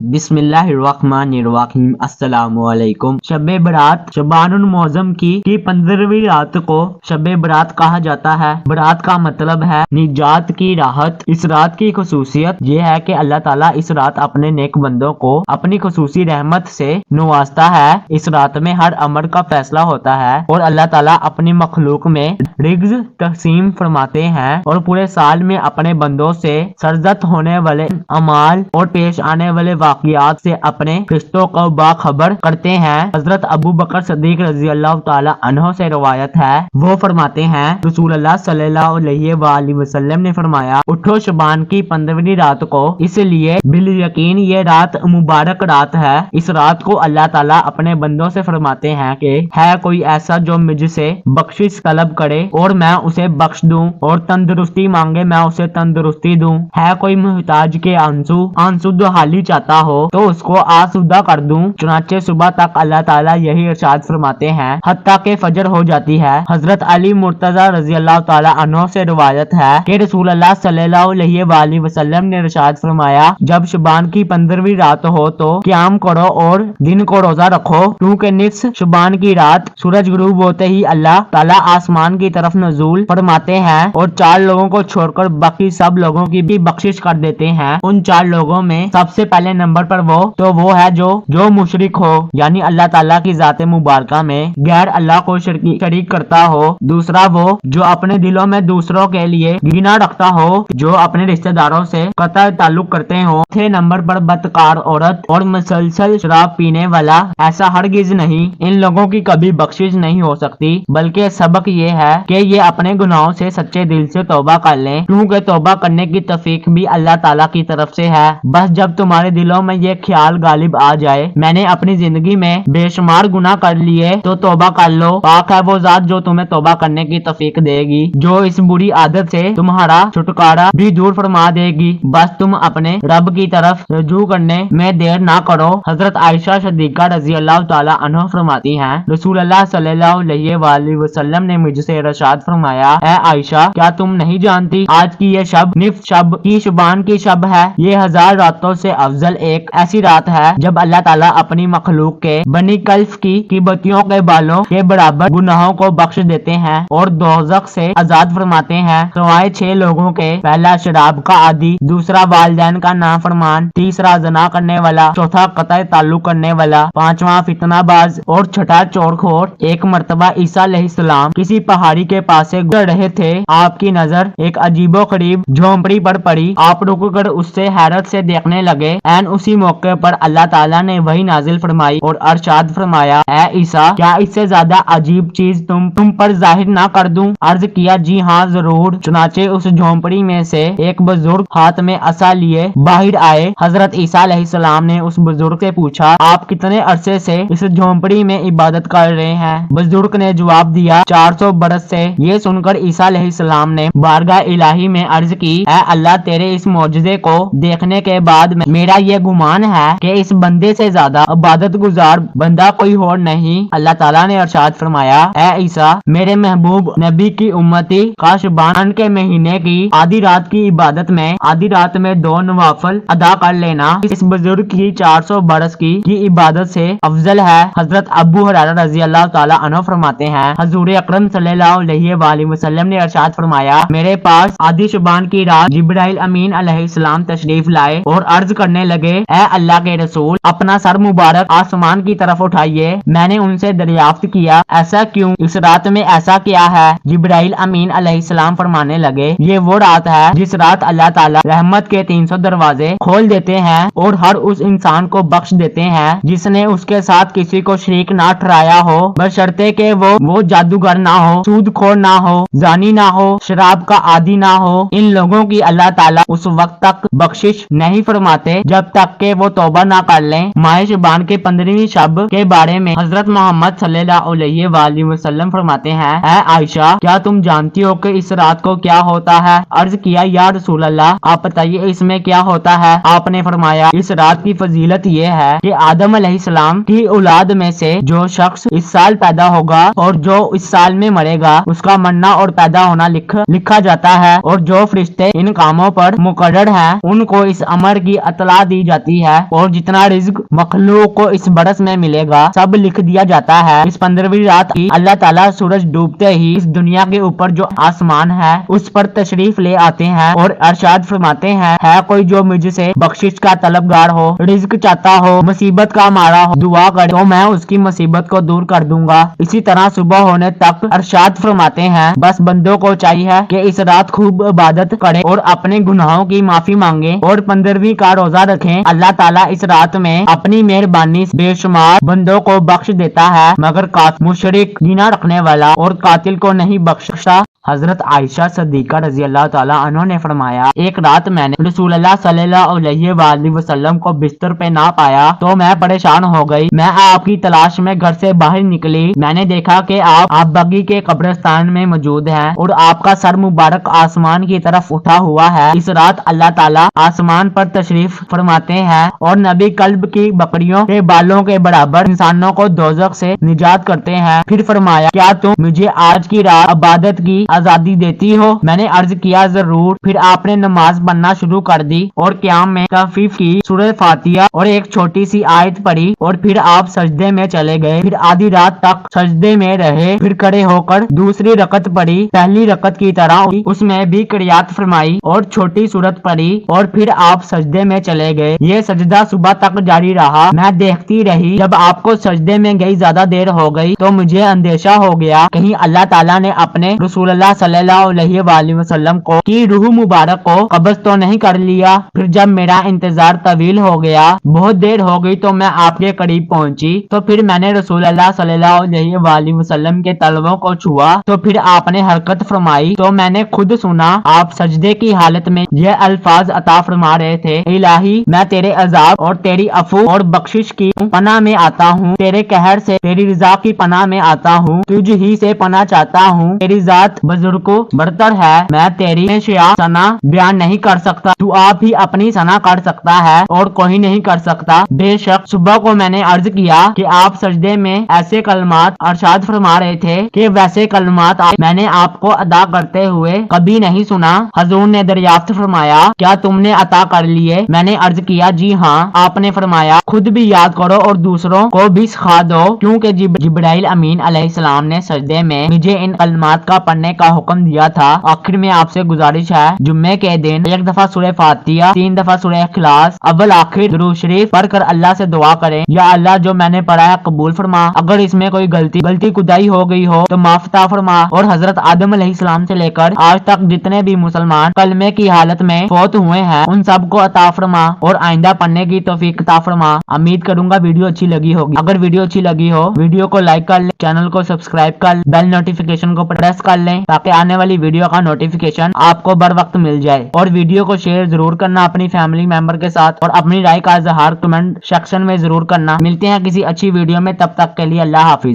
بسم اللہ الرحمن الرحیم۔ السلام علیکم۔ شب برات شعبان المعظم کی 15ویں رات کو شب برات کہا جاتا ہے۔ برات کا مطلب ہے نجات کی راحت۔ اس رات کی خصوصیت یہ ہے کہ اللہ تعالیٰ اس رات اپنے نیک بندوں کو اپنی خصوصی رحمت سے نوازتا ہے۔ اس رات میں ہر امر کا فیصلہ ہوتا ہے اور اللہ تعالیٰ اپنی مخلوق میں رزق تقسیم فرماتے ہیں اور پورے سال میں اپنے بندوں سے سرزد ہونے والے اعمال اور پیش آنے والے واقعات سے اپنے فرشتوں کو باخبر کرتے ہیں۔ حضرت ابو بکر صدیق رضی اللہ تعالی عنہ سے روایت ہے، وہ فرماتے ہیں رسول اللہ صلی اللہ علیہ وآلہ وسلم نے فرمایا، اٹھو شعبان کی 15ویں رات کو، اس لیے بالیقین یہ رات مبارک رات ہے۔ اس رات کو اللہ تعالیٰ اپنے بندوں سے فرماتے ہیں کہ ہے کوئی ایسا جو مجھ سے بخشش طلب کرے اور میں اسے بخش دوں، اور تندرستی مانگے میں اسے تندرستی دوں، ہے کوئی محتاج کے آنسو حالی چاہتا ہو تو اس کو آسودہ کر دوں۔ چنانچہ صبح تک اللہ تعالیٰ یہی ارشاد فرماتے ہیں حتیٰ کہ فجر ہو جاتی ہے۔ حضرت علی مرتضی رضی اللہ تعالی عنہ سے روایت ہے کہ رسول اللہ صلی اللہ علیہ وآلہ وسلم نے ارشاد فرمایا، جب شعبان کی 15ویں رات ہو تو قیام کرو اور دن کو روزہ رکھو، کیونکہ نصف شعبان کی رات سورج غروب ہوتے ہی اللہ تعالیٰ آسمان کی طرف نزول فرماتے ہیں اور 4 لوگوں کو چھوڑ کر باقی سب لوگوں کی بھی بخشش کر دیتے ہیں۔ ان 4 لوگوں میں سب سے پہلے نمبر پر وہ ہے جو مشرک ہو، یعنی اللہ تعالیٰ کی ذات مبارکہ میں غیر اللہ کو شریک کرتا ہو۔ دوسرا وہ جو اپنے دلوں میں دوسروں کے لیے گناہ رکھتا ہو، جو اپنے رشتہ داروں سے قطع تعلق کرتے ہوں۔ چوتھے نمبر پر بدکار عورت اور مسلسل شراب پینے والا، ایسا ہرگز نہیں، ان لوگوں کی کبھی بخشش نہیں ہو سکتی، بلکہ سبق یہ ہے کہ یہ اپنے گناہوں سے سچے دل سے توبہ کر لیں، کیونکہ توبہ کرنے کی توفیق بھی اللہ تعالیٰ کی طرف سے ہے۔ بس جب تمہارے دلوں میں یہ خیال غالب آ جائے میں نے اپنی زندگی میں بے شمار گناہ کر لیے تو توبہ کر لو، پاک ہے وہ ذات جو تمہیں توبہ کرنے کی توفیق دے گی، جو اس بری عادت سے تمہارا چھٹکارا بھی دور فرما دے گی۔ بس تم اپنے رب کی طرف رجوع کرنے میں دیر نہ کرو۔ حضرت عائشہ صدیقہ رضی اللہ تعالی عنہ فرماتی ہیں، رسول اللہ صلی اللہ علیہ وآلہ وسلم نے مجھ سے ارشاد فرمایا، اے عائشہ، کیا تم نہیں جانتی آج کی یہ شب نصف شب کی شعبان کی شب ہے، یہ 1000 راتوں سے افضل ایک ایسی رات ہے جب اللہ تعالیٰ اپنی مخلوق کے بنی کلف کی بتیوں کے بالوں کے برابر گناہوں کو بخش دیتے ہیں اور دوزخ سے آزاد فرماتے ہیں، سوائے 6 لوگوں کے، پہلا شراب کا عادی، دوسرا والدین کا نافرمان، تیسرا زنا کرنے والا، چوتھا قطع تعلق کرنے والا، پانچواں فتنہ باز اور چھٹا چور خور۔ ایک مرتبہ عیسیٰ علیہ السلام کسی پہاڑی کے پاس سے گزر رہے تھے، آپ کی نظر ایک عجیب و غریب جھونپڑی پر پڑی، آپ رک کر اس سے حیرت سے دیکھنے لگے۔ اسی موقع پر اللہ تعالیٰ نے وحی نازل فرمائی اور ارشاد فرمایا، اے عیسیٰ، کیا اس سے زیادہ عجیب چیز تم پر ظاہر نہ کر دوں؟ عرض کیا، جی ہاں ضرور۔ چنانچہ اس جھونپڑی میں سے ایک بزرگ ہاتھ میں عصا لیے باہر آئے۔ حضرت عیسیٰ علیہ السلام نے اس بزرگ سے پوچھا، آپ کتنے عرصے سے اس جھونپڑی میں عبادت کر رہے ہیں؟ بزرگ نے جواب دیا، 400 برس سے۔ یہ سن کر عیسیٰ علیہ السلام نے بارگاہ الہی میں عرض کی، اے اللہ، تیرے اس معجزے کو دیکھنے کے بعد میرا یہ گمان ہے کہ اس بندے سے زیادہ عبادت گزار بندہ کوئی اور نہیں۔ اللہ تعالیٰ نے ارشاد فرمایا، اے عیسیٰ، میرے محبوب نبی کی امتی کا شعبان کے مہینے کی آدھی رات کی عبادت میں آدھی رات میں 2 نوافل ادا کر لینا اس بزرگ کی 400 برس کی عبادت سے افضل ہے۔ حضرت ابو ہریرہ رضی اللہ تعالی عنہ فرماتے ہیں، حضور اکرم صلی اللہ علیہ وآلہ وسلم نے ارشاد فرمایا، میرے پاس آدھی شعبان کی رات جبرائیل امین علیہ السلام تشریف لائے اور عرض کرنے لگے، اے اللہ کے رسول، اپنا سر مبارک آسمان کی طرف اٹھائیے۔ میں نے ان سے دریافت کیا، ایسا کیوں؟ اس رات میں ایسا کیا ہے؟ جبرائیل امین علیہ السلام فرمانے لگے، یہ وہ رات ہے جس رات اللہ تعالیٰ رحمت کے 300 دروازے کھول دیتے ہیں اور ہر اس انسان کو بخش دیتے ہیں جس نے اس کے ساتھ کسی کو شریک نہ ٹھہرایا ہو، بشرطے کہ وہ جادوگر نہ ہو، سود خور نہ ہو، زانی نہ ہو، شراب کا عادی نہ ہو۔ ان لوگوں کی اللہ تعالیٰ اس وقت تک بخشش نہیں فرماتے جب تک کہ وہ توبہ نہ کر لیں۔ ماہ شعبان کے 15ویں شب کے بارے میں حضرت محمد صلی اللہ علیہ وآلہ وسلم فرماتے ہیں، اے عائشہ، کیا تم جانتی ہو کہ اس رات کو کیا ہوتا ہے؟ عرض کیا، یا رسول اللہ، آپ بتائیے اس میں کیا ہوتا ہے؟ آپ نے فرمایا، اس رات کی فضیلت یہ ہے کہ آدم علیہ السلام کی اولاد میں سے جو شخص اس سال پیدا ہوگا اور جو اس سال میں مرے گا، اس کا مرنا اور پیدا ہونا لکھا جاتا ہے، اور جو فرشتے ان کاموں پر مقرر ہیں ان کو اس امر کی اطلاع دی جاتی ہے، اور جتنا رزق مخلوق کو اس برس میں ملے گا سب لکھ دیا جاتا ہے۔ اس 15ویں رات کی اللہ تعالیٰ سورج ڈوبتے ہی اس دنیا کے اوپر جو آسمان ہے اس پر تشریف لے آتے ہیں اور ارشاد فرماتے ہیں، ہے کوئی جو مجھ سے بخشش کا طلبگار ہو، رزق چاہتا ہو، مصیبت کا مارا ہو، دعا کرے تو میں اس کی مصیبت کو دور کر دوں گا۔ اسی طرح صبح ہونے تک ارشاد فرماتے ہیں، بس بندوں کو چاہیے کہ اس رات خوب عبادت کریں اور اپنے گناہوں کی معافی مانگیں اور 15ویں کا روزہ رکھیں۔ اللہ تعالیٰ اس رات میں اپنی مہربانی سے بے شمار بندوں کو بخش دیتا ہے، مگر مشرک، زنا رکھنے والا اور قاتل کو نہیں بخشتا۔ حضرت عائشہ صدیقہ رضی اللہ تعالیٰ عنہ نے فرمایا، ایک رات میں نے رسول اللہ صلی اللہ علیہ وآلہ وسلم کو بستر پہ نہ پایا تو میں پریشان ہو گئی۔ میں آپ کی تلاش میں گھر سے باہر نکلی، میں نے دیکھا کہ آپ بگی کے قبرستان میں موجود ہیں اور آپ کا سر مبارک آسمان کی طرف اٹھا ہوا ہے۔ اس رات اللہ تعالیٰ آسمان پر تشریف فرماتے ہیں اور نبی قلب کی بکریوں کے بالوں کے برابر انسانوں کو دوزخ سے نجات کرتے ہیں۔ پھر فرمایا، کیا تم مجھے آج کی رات عبادت کی آزادی دیتی ہو؟ میں نے عرض کیا، ضرور۔ پھر آپ نے نماز پڑھنا شروع کر دی اور قیام میں تخفیف کی، سورہ فاتحہ اور ایک چھوٹی سی آیت پڑھی اور پھر آپ سجدے میں چلے گئے۔ پھر آدھی رات تک سجدے میں رہے، پھر کھڑے ہو کر دوسری رکعت پڑھی، پہلی رکعت کی طرح اس میں بھی قرات فرمائی اور چھوٹی سورت پڑھی اور پھر آپ سجدے میں چلے گئے۔ یہ سجدہ صبح تک جاری رہا۔ میں دیکھتی رہی، جب آپ کو سجدے میں گئی زیادہ دیر ہو گئی تو مجھے اندیشہ ہو گیا کہیں اللہ تعالیٰ نے اپنے رسول اللہ صلی اللہ علیہ وآلہ وسلم کی روح مبارک کو قبض تو نہیں کر لیا۔ پھر جب میرا انتظار طویل ہو گیا، بہت دیر ہو گئی تو میں آپ کے قریب پہنچی، تو پھر میں نے رسول اللہ صلی اللہ علیہ وآلہ وسلم کے تلووں کو چھوا تو پھر آپ نے حرکت فرمائی تو میں نے خود سنا آپ سجدے کی حالت میں یہ الفاظ عطا فرما رہے تھے، الہی میں تیرے عذاب اور تیری عفو اور بخشش کی پناہ میں آتا ہوں، تیرے قہر سے تیری رضا کی پناہ میں آتا ہوں، تجھ ہی سے پناہ چاہتا ہوں، تیری ذات بزرگ برتر ہے، میں تیری ثنا بیان نہیں کر سکتا، تو آپ ہی اپنی ثنا کر سکتا ہے اور کوئی نہیں کر سکتا۔ بے شک صبح کو میں نے عرض کیا کہ آپ سجدے میں ایسے کلمات ارشاد فرما رہے تھے کہ ویسے کلمات میں نے آپ کو ادا کرتے ہوئے کبھی نہیں سنا۔ حضور نے دریافت فرمایا، کیا تم نے عطا کر لیے؟ میں نے عرض کیا، جی ہاں۔ آپ نے فرمایا، خود بھی یاد کرو اور دوسروں کو بھی سکھا دو، کیونکہ جبرائیل امین علیہ السلام نے سجدے میں مجھے ان کلمات کا پڑھنے کا حکم دیا تھا۔ آخر میں آپ سے گزارش ہے، جمعے کے دن ایک دفعہ سورہ فاتحہ، 3 دفعہ سورہ اخلاص، اول آخر درود شریف پڑھ کر اللہ سے دعا کریں، یا اللہ جو میں نے پڑھا ہے قبول فرما، اگر اس میں کوئی غلطی خدائی ہو گئی ہو تو معاف عطا فرما، اور حضرت آدم علیہ السلام سے لے کر آج تک جتنے بھی مسلمان کلمے کی حالت میں فوت ہوئے ہیں ان سب کو عطا فرما اور آئندہ پڑھنے کی توفیق عطا فرما۔ امید کروں گا ویڈیو اچھی لگی ہوگی۔ اگر ویڈیو اچھی لگی ہو ویڈیو کو لائک کر لیں، چینل کو سبسکرائب کر لیں، بیل نوٹیفیکیشن کو پریس کر لیں تاکہ آنے والی ویڈیو کا نوٹیفیکیشن آپ کو بر وقت مل جائے، اور ویڈیو کو شیئر ضرور کرنا اپنی فیملی ممبر کے ساتھ، اور اپنی رائے کا اظہار کمنٹ سیکشن میں ضرور کرنا۔ ملتے ہیں کسی اچھی ویڈیو میں، تب تک کے لیے اللہ حافظ۔